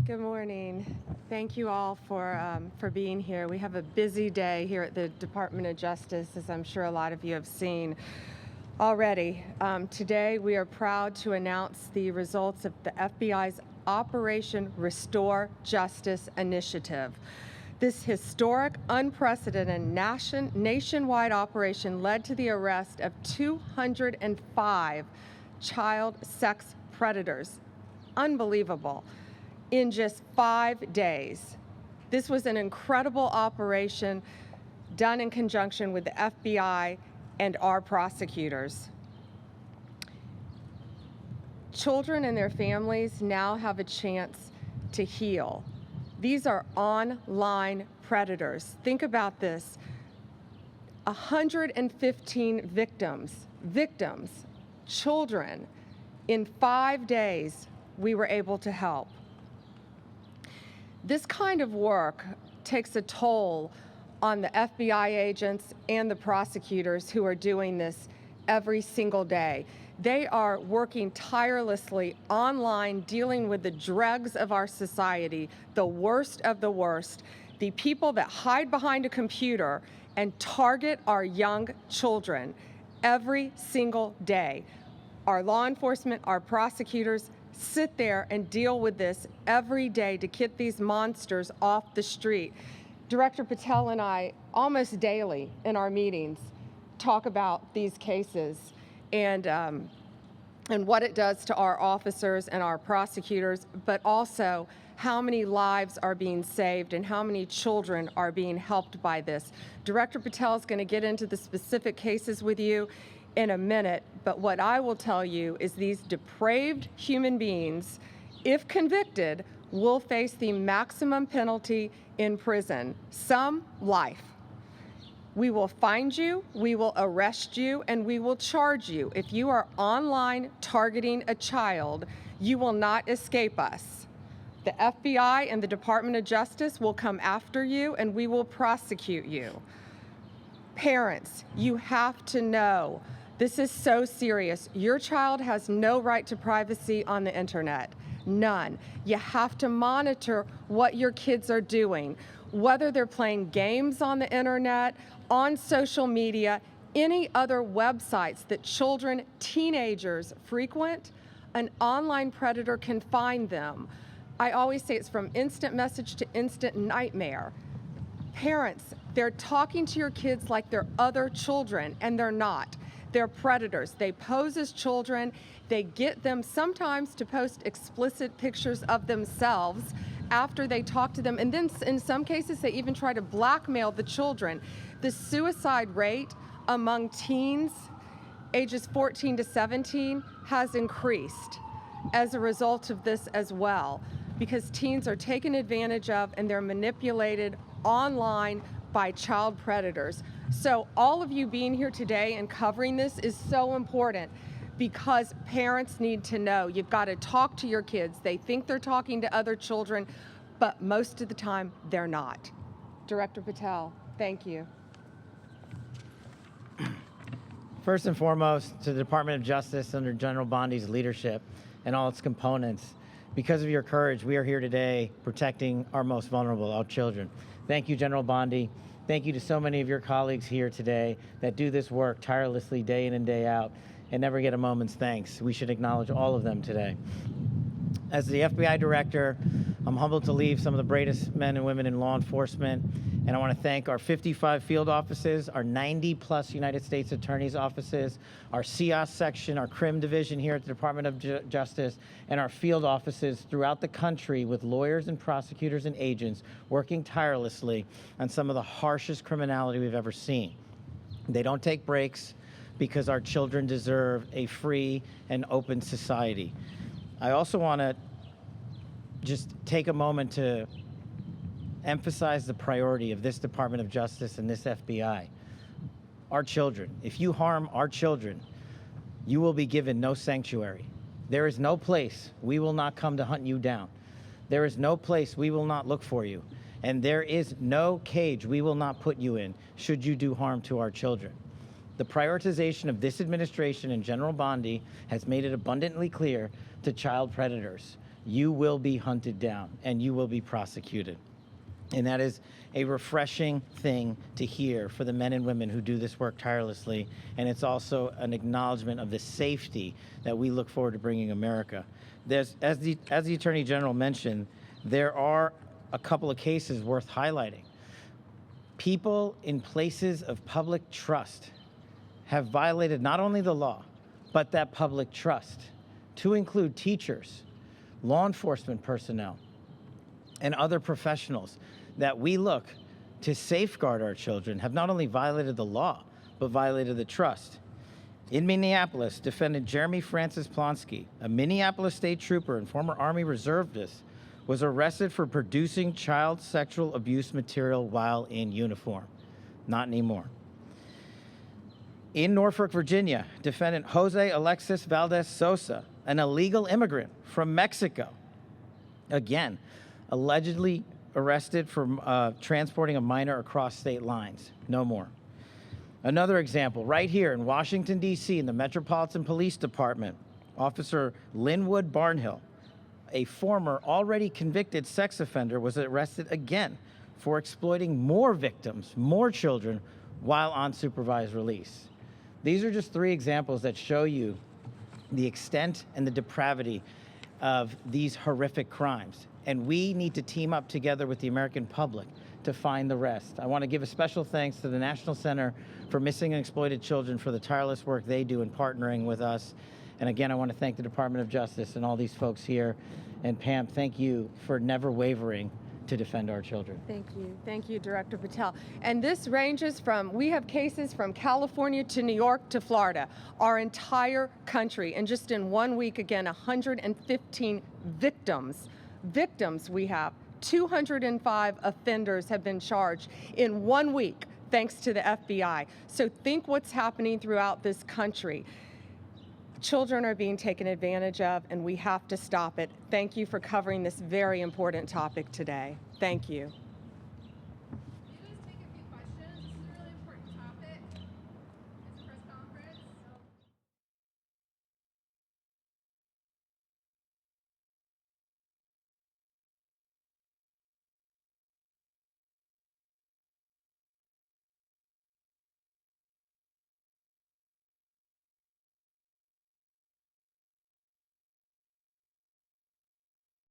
Good morning. Thank you all for being here. We have a busy day here at the Department of Justice, as I'm sure a lot of you have seen already. Today, we are proud to announce the results of the FBI's Operation Restore Justice initiative. This historic, unprecedented nationwide operation led to the arrest of 205 child sex predators. Unbelievable. In just 5 days. This was an incredible operation done in conjunction with the FBI and our prosecutors. Children and their families now have a chance to heal. These are online predators. Think about this. 115 victims, children. In 5 days, we were able to help. This kind of work takes a toll on the FBI agents and the prosecutors who are doing this every single day. They are working tirelessly online, dealing with the dregs of our society, the worst of the worst, the people that hide behind a computer and target our young children every single day. Our law enforcement, our prosecutors, sit there and deal with this every day to get these monsters off the street. Director Patel and I, almost daily in our meetings, talk about these cases and what it does to our officers and our prosecutors, but also how many lives are being saved and how many children are being helped by this. Director Patel is going to get into the specific cases with you in a minute, but what I will tell you is these depraved human beings, if convicted, will face the maximum penalty in prison, some life. We will find you, we will arrest you, and we will charge you. If you are online targeting a child, you will not escape us. The FBI and the Department of Justice will come after you, and we will prosecute you. Parents, you have to know, this is so serious. Your child has no right to privacy on the internet. None. You have to monitor what your kids are doing, whether they're playing games on the internet, on social media, any other websites that children, teenagers frequent, an online predator can find them. I always say it's from instant message to instant nightmare. Parents, they're talking to your kids like they're other children, and they're not. They're predators. They pose as children. They get them sometimes to post explicit pictures of themselves after they talk to them. And then in some cases, they even try to blackmail the children. The suicide rate among teens ages 14 to 17 has increased as a result of this as well, because teens are taken advantage of and they're manipulated online by child predators. So all of you being here today and covering this is so important because parents need to know. You've got to talk to your kids. They think they're talking to other children, but most of the time they're not. Director Patel, thank you. First and foremost, to the Department of Justice under General Bondi's leadership and all its components, because of your courage, we are here today protecting our most vulnerable, our children. Thank you, General Bondi. Thank you to so many of your colleagues here today that do this work tirelessly day in and day out and never get a moment's thanks. We should acknowledge all of them today. As the FBI director, I'm humbled to lead some of the bravest men and women in law enforcement, and I want to thank our 55 field offices, our 90-plus United States Attorney's offices, our CIOS section, our CRIM division here at the Department of Justice, and our field offices throughout the country with lawyers and prosecutors and agents working tirelessly on some of the harshest criminality we've ever seen. They don't take breaks because our children deserve a free and open society. I also want to just take a moment to emphasize the priority of this Department of Justice and this FBI. Our children. If you harm our children, you will be given no sanctuary. There is no place we will not come to hunt you down. There is no place we will not look for you. And there is no cage we will not put you in should you do harm to our children. The prioritization of this administration and General Bondi has made it abundantly clear to child predators you will be hunted down and you will be prosecuted. And that is a refreshing thing to hear for the men and women who do this work tirelessly. And it's also an acknowledgement of the safety that we look forward to bringing America. As the Attorney General mentioned, there are a couple of cases worth highlighting. People in places of public trust have violated not only the law, but that public trust, to include teachers, law enforcement personnel, and other professionals that we look to safeguard our children have not only violated the law, but violated the trust. In Minneapolis, defendant Jeremy Francis Plonsky, a Minneapolis state trooper and former Army reservist, was arrested for producing child sexual abuse material while in uniform. Not anymore. In Norfolk, Virginia, defendant Jose Alexis Valdez Sosa, an illegal immigrant from Mexico, again, allegedly arrested for transporting a minor across state lines. No more. Another example, right here in Washington, D.C., in the Metropolitan Police Department, Officer Linwood Barnhill, a former already convicted sex offender, was arrested again for exploiting more victims, more children, while on supervised release. These are just 3 examples that show you the extent and the depravity of these horrific crimes. And we need to team up together with the American public to find the rest. I want to give a special thanks to the National Center for Missing and Exploited Children for the tireless work they do in partnering with us. And again, I want to thank the Department of Justice and all these folks here. And Pam, thank you for never wavering to defend our children. Thank you. Thank you, Director Patel. And this ranges from, we have cases from California to New York to Florida, our entire country. And just in 1 week, again, 115 victims. We have 205 offenders have been charged in 1 week, thanks to the FBI. So think what's happening throughout this country. Children are being taken advantage of, and we have to stop it. Thank you for covering this very important topic today. Thank you.